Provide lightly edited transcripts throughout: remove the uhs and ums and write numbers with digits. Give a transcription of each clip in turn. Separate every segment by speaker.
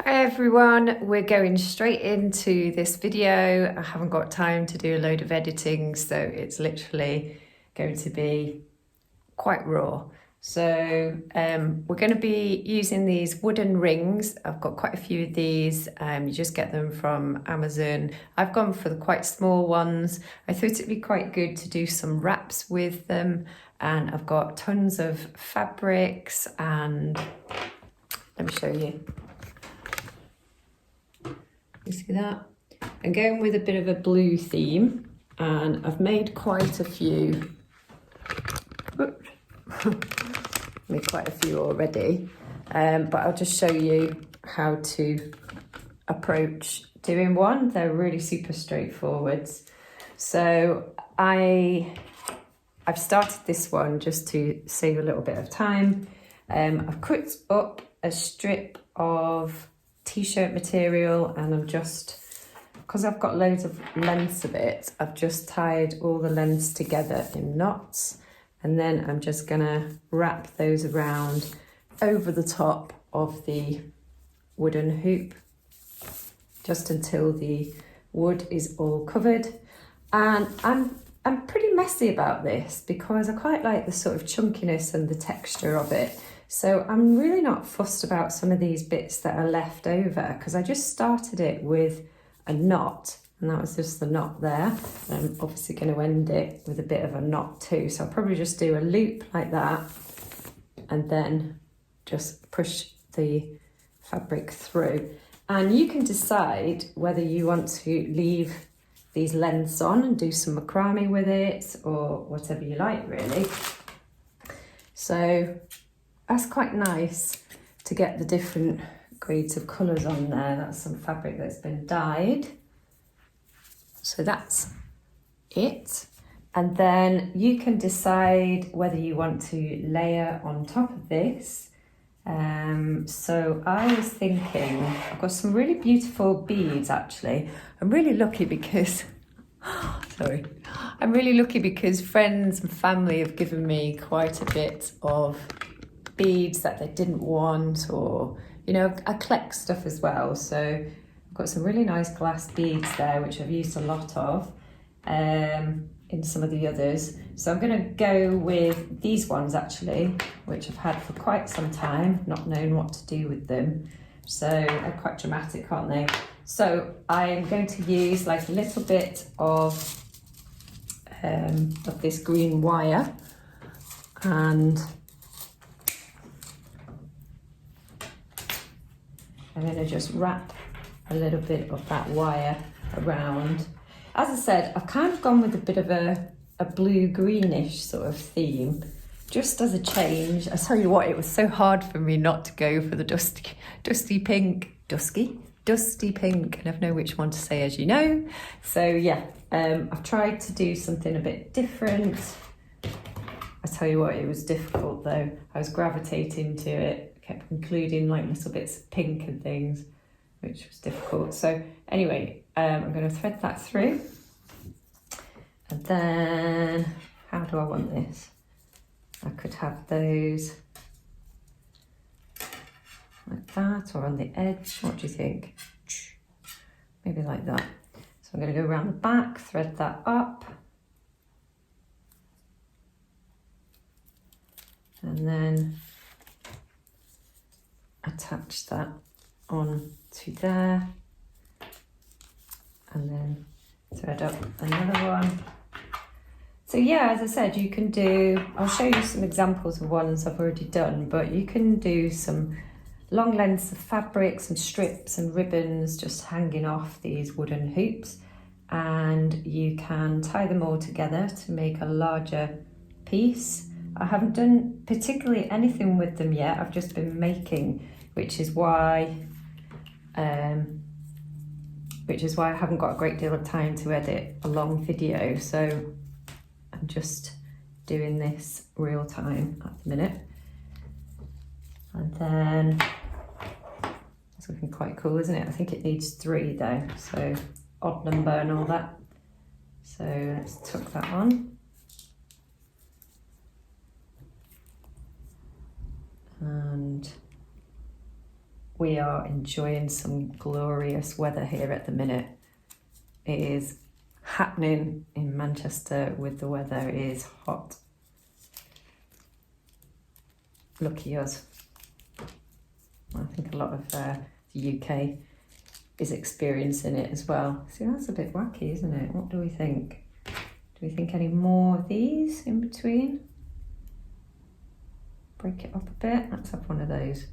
Speaker 1: Hi everyone, we're going straight into this video. I haven't got time to do a load of editing, so it's literally going to be quite raw. So we're going to be using these wooden rings. I've got quite a few of these. You just get them from Amazon. I've gone for the quite small ones. I thought it'd be quite good to do some wraps with them, and I've got tons of fabrics, and let me show you. You see that? I'm going with a bit of a blue theme, and I've made quite a few. Made quite a few already, but I'll just show you how to approach doing one. They're really super straightforward. So I've started this one just to save a little bit of time. I've cut up a strip of t-shirt material, and I'm just, because I've got loads of lengths of it, I've just tied all the lengths together in knots, and then I'm just gonna wrap those around over the top of the wooden hoop just until the wood is all covered. And I'm pretty messy about this because I quite like the sort of chunkiness and the texture of it. So I'm really not fussed about some of these bits that are left over, because I just started it with a knot, and that was just the knot there. And I'm obviously going to end it with a bit of a knot too. So I'll probably just do a loop like that and then just push the fabric through. And you can decide whether you want to leave these lengths on and do some macrame with it, or whatever you like really. So that's quite nice to get the different grades of colours on there. That's some fabric that's been dyed. So that's it. And then you can decide whether you want to layer on top of this. So I was thinking, I've got some really beautiful beads actually. I'm really lucky because, sorry, I'm really lucky because friends and family have given me quite a bit of beads that they didn't want, or, you know, I collect stuff as well. So I've got some really nice glass beads there, which I've used a lot of in some of the others. So I'm going to go with these ones actually, which I've had for quite some time, not known what to do with them. So they're quite dramatic, aren't they? So I'm going to use like a little bit of this green wire, and I'm going to just wrap a little bit of that wire around. As I said, I've kind of gone with a bit of a blue-greenish sort of theme, just as a change. I tell you what, it was so hard for me not to go for the dusty pink, and I know which one to say, as you know. So yeah, I've tried to do something a bit different. I tell you what, it was difficult though. I was gravitating to it, kept including like little bits of pink and things, which was difficult. So anyway, I'm going to thread that through. And then, how do I want this? I could have those like that, or on the edge. What do you think? Maybe like that. So I'm going to go around the back, thread that up. And then attach that on to there, and then thread up another one. So yeah, as I said, you can do, I'll show you some examples of ones I've already done, but you can do some long lengths of fabrics and strips and ribbons just hanging off these wooden hoops, and you can tie them all together to make a larger piece. I haven't done particularly anything with them yet, I've just been making, which is why I haven't got a great deal of time to edit a long video. So I'm just doing this real time at the minute. And then it's looking quite cool, isn't it? I think it needs 3 though, so odd number and all that. So let's tuck that on. And we are enjoying some glorious weather here at the minute. It is happening in Manchester with the weather. It is hot. Lucky us. I think a lot of the UK is experiencing it as well. See, that's a bit wacky, isn't it? What do we think? Do we think any more of these in between? Break it up a bit. Let's have one of those.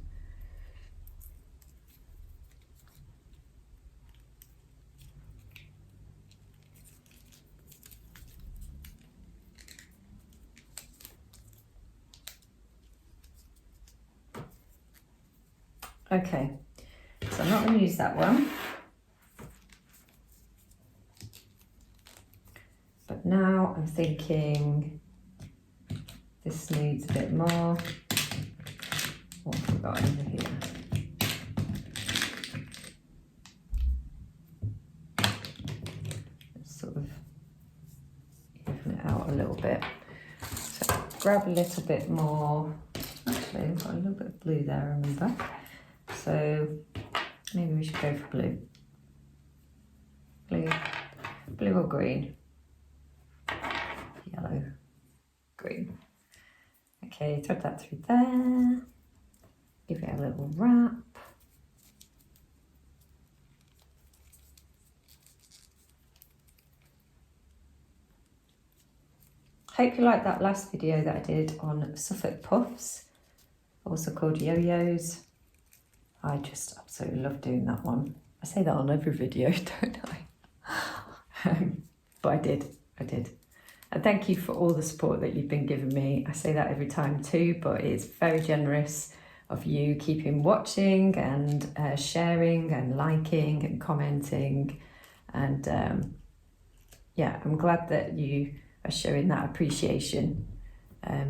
Speaker 1: Okay, so I'm not going to use that one. But now I'm thinking this needs a bit more. What have we got over here? Let's sort of even it out a little bit. So grab a little bit more. Actually, I've got a little bit of blue there, remember? So maybe we should go for blue. Blue or green? Yellow, green. Okay, thread that through there. Give it a little wrap. Hope you liked that last video that I did on Suffolk puffs, also called yo-yos. I just absolutely love doing that one. I say that on every video, don't I? But I did. And thank you for all the support that you've been giving me. I say that every time too, but it's very generous of you keeping watching and sharing and liking and commenting. And yeah, I'm glad that you are showing that appreciation,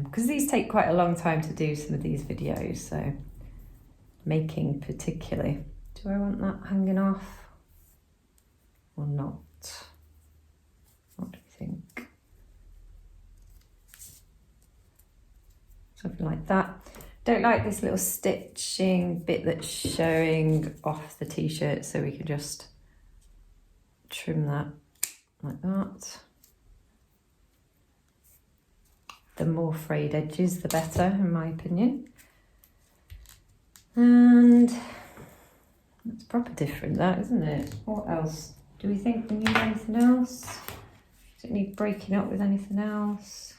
Speaker 1: because these take quite a long time to do, some of these videos. So making particularly. Do I want that hanging off or not? What do you think? Something like that. Don't like this little stitching bit that's showing off the t-shirt, so we can just trim that like that. The more frayed edges, the better, in my opinion. And it's proper different, that, isn't it? What else? Do we think we need anything else? Does it need breaking up with anything else?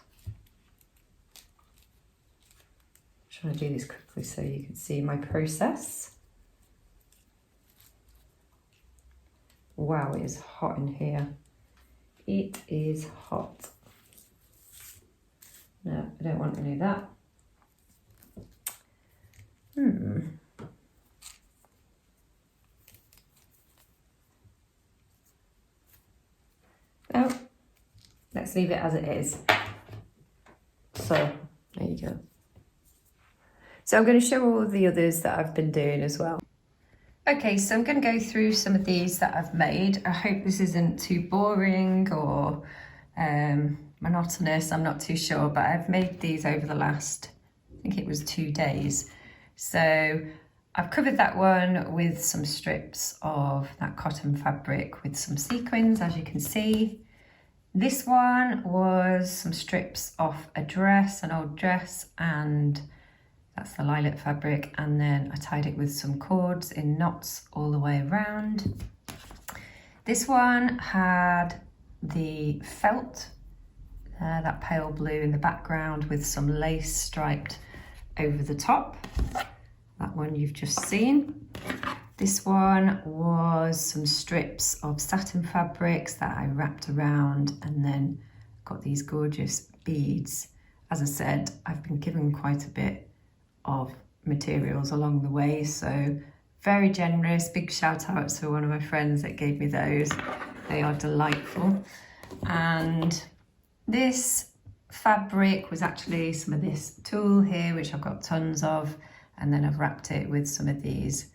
Speaker 1: I'm trying to do this quickly so you can see my process. Wow, it is hot in here. It is hot. No, I don't want any of that. No, let's leave it as it is. So, there you go. So I'm going to show all the others that I've been doing as well. Okay, so I'm going to go through some of these that I've made. I hope this isn't too boring or monotonous, I'm not too sure, but I've made these over the last, I think it was 2 days. So I've covered that one with some strips of that cotton fabric with some sequins, as you can see. This one was some strips off a dress, an old dress, and that's the lilac fabric, and then I tied it with some cords in knots all the way around. This one had the felt, that pale blue in the background with some lace striped over the top. That one you've just seen. This one was some strips of satin fabrics that I wrapped around and then got these gorgeous beads. As I said, I've been given quite a bit of materials along the way, so very generous. Big shout out to one of my friends that gave me those. They are delightful. And this fabric was actually some of this tulle here, which I've got tons of, and then I've wrapped it with some of these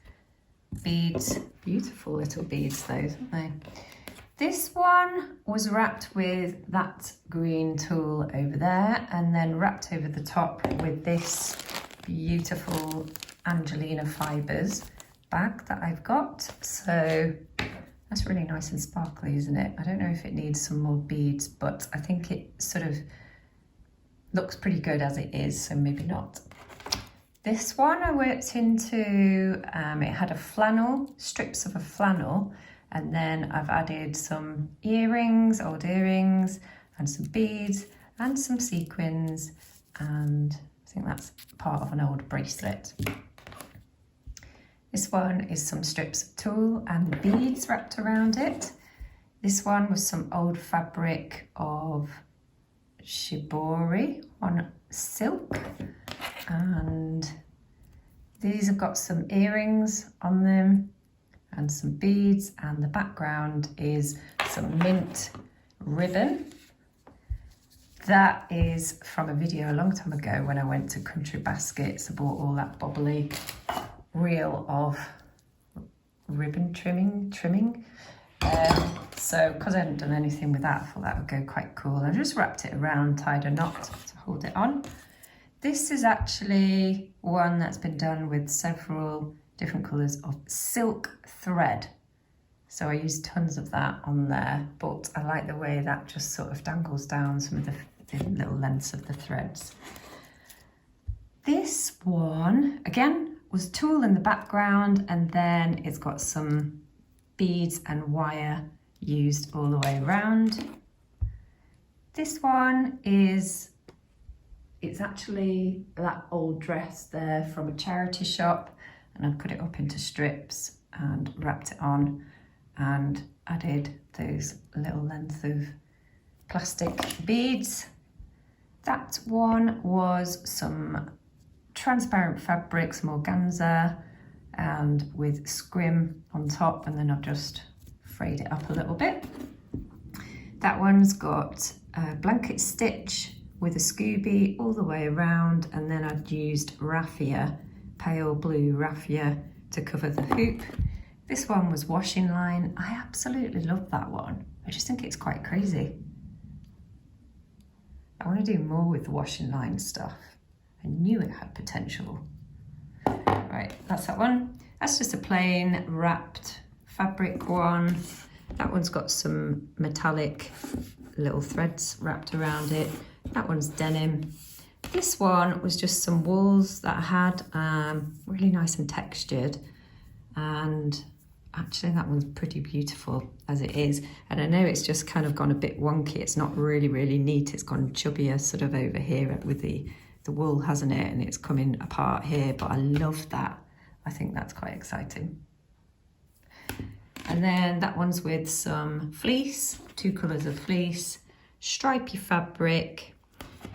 Speaker 1: beads. Beautiful little beads those, aren't they? This one was wrapped with that green tulle over there, and then wrapped over the top with this beautiful Angelina fibres. bag that I've got. So that's really nice and sparkly, isn't it? I don't know if it needs some more beads, but I think it sort of looks pretty good as it is, so maybe not. This one I worked into, it had a flannel, strips of a flannel, and then I've added some earrings, old earrings, and some beads, and some sequins, and I think that's part of an old bracelet. This one is some strips of tulle and beads wrapped around it. This one was some old fabric of shibori on silk, and these have got some earrings on them and some beads, and the background is some mint ribbon. That is from a video a long time ago when I went to Country Baskets. I bought all that bobbly reel of ribbon trimming. So because I hadn't done anything with that, I thought that would go quite cool. I just wrapped it around, tied a knot to hold it on. This is actually one that's been done with several different colours of silk thread. So I used tons of that on there, but I like the way that just sort of dangles down some of the little lengths of the threads. This one, again, was tulle in the background, and then it's got some beads and wire used all the way around. This one is, it's actually that old dress there from a charity shop, and I've cut it up into strips and wrapped it on and added those little lengths of plastic beads. That one was some transparent fabric, some organza, and with scrim on top, and then I've just frayed it up a little bit. That one's got a blanket stitch with a Scooby all the way around, and then I've used raffia, pale blue raffia, to cover the hoop. This one was washing line. I absolutely love that one. I just think it's quite crazy. I want to do more with the washing line stuff. I knew it had potential. Right, that's that one. That's just a plain wrapped fabric one. That one's got some metallic little threads wrapped around it. That one's denim. This one was just some wools that I had, really nice and textured. And actually that one's pretty beautiful as it is. And I know it's just kind of gone a bit wonky. It's not really neat. It's gone chubbier sort of over here with the wool, hasn't it? And it's coming apart here, but I love that. I think that's quite exciting. And then that one's with some fleece, 2 colours of fleece, stripy fabric.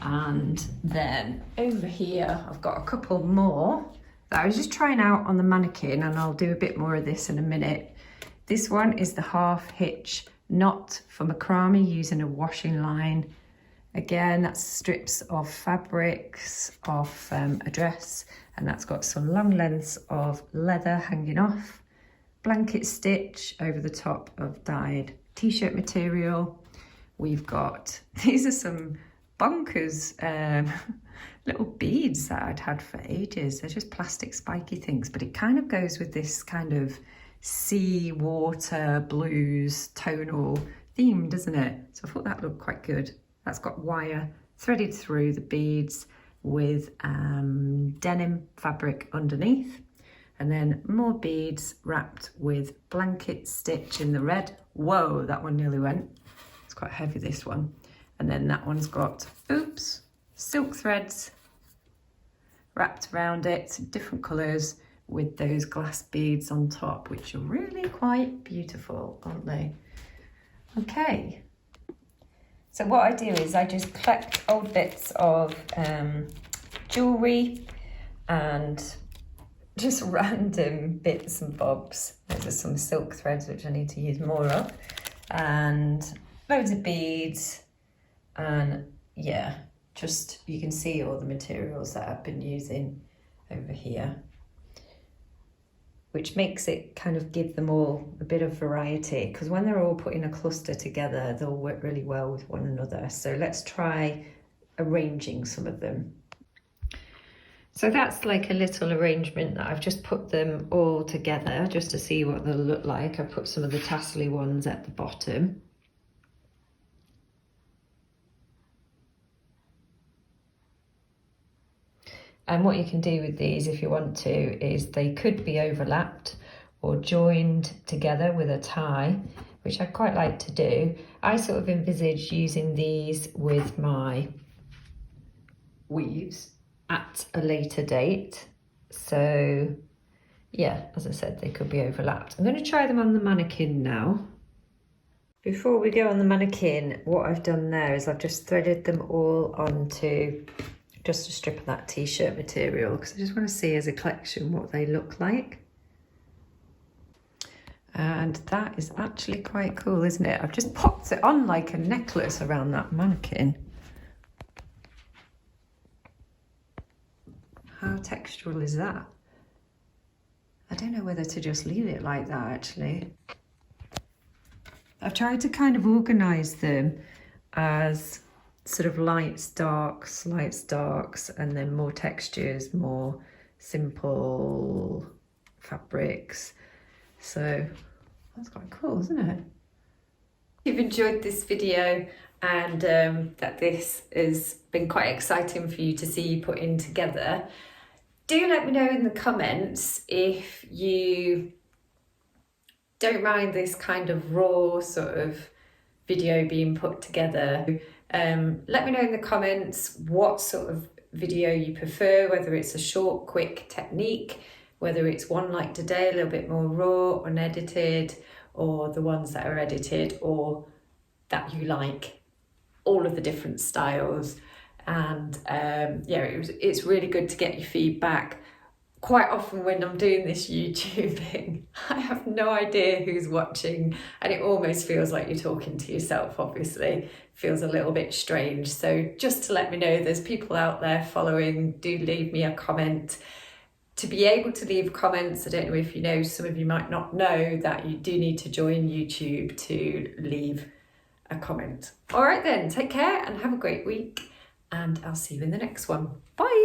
Speaker 1: And then over here, I've got a couple more that I was just trying out on the mannequin, and I'll do a bit more of this in a minute. This one is the half hitch knot for macrame using a washing line. Again, that's strips of fabrics off a dress, and that's got some long lengths of leather hanging off. Blanket stitch over the top of dyed t-shirt material. We've got, these are some bonkers little beads that I'd had for ages. They're just plastic spiky things, but it kind of goes with this kind of sea, water, blues, tonal theme, doesn't it? So I thought that looked quite good. That's got wire threaded through the beads with denim fabric underneath. And then more beads wrapped with blanket stitch in the red. Whoa, that one nearly went. It's quite heavy, this one. And then that one's got, oops, silk threads wrapped around it, different colours with those glass beads on top, which are really quite beautiful, aren't they? Okay. So what I do is I just collect old bits of jewellery and just random bits and bobs. Those are some silk threads, which I need to use more of, and loads of beads, and yeah, just you can see all the materials that I've been using over here, which makes it kind of give them all a bit of variety, because when they're all put in a cluster together, they'll work really well with one another. So let's try arranging some of them. So that's like a little arrangement that I've just put them all together just to see what they'll look like. I've put some of the tassely ones at the bottom. And what you can do with these if you want to is they could be overlapped or joined together with a tie, which I quite like to do. I sort of envisage using these with my weaves at a later date. So yeah, as I said, they could be overlapped. I'm going to try them on the mannequin now. Before we go on the mannequin, what I've done there is I've just threaded them all onto just a strip of that t-shirt material because I just want to see as a collection what they look like. And that is actually quite cool, isn't it? I've just popped it on like a necklace around that mannequin. How textural is that? I don't know whether to just leave it like that actually. I've tried to kind of organise them as sort of lights, darks, and then more textures, more simple fabrics. So that's quite cool, isn't it? If you've enjoyed this video and that this has been quite exciting for you to see you put in together, do let me know in the comments if you don't mind this kind of raw sort of video being put together. Let me know in the comments what sort of video you prefer, whether it's a short, quick technique, whether it's one like today, a little bit more raw, unedited, or the ones that are edited, or that you like all of the different styles. And yeah, it's really good to get your feedback. Quite often when I'm doing this YouTube thing, I have no idea who's watching, and it almost feels like you're talking to yourself, obviously. Feels a little bit strange. So just to let me know there's people out there following, do leave me a comment. To be able to leave comments, I don't know if you know, some of you might not know that you do need to join YouTube to leave a comment. All right then, take care and have a great week, and I'll see you in the next one. Bye.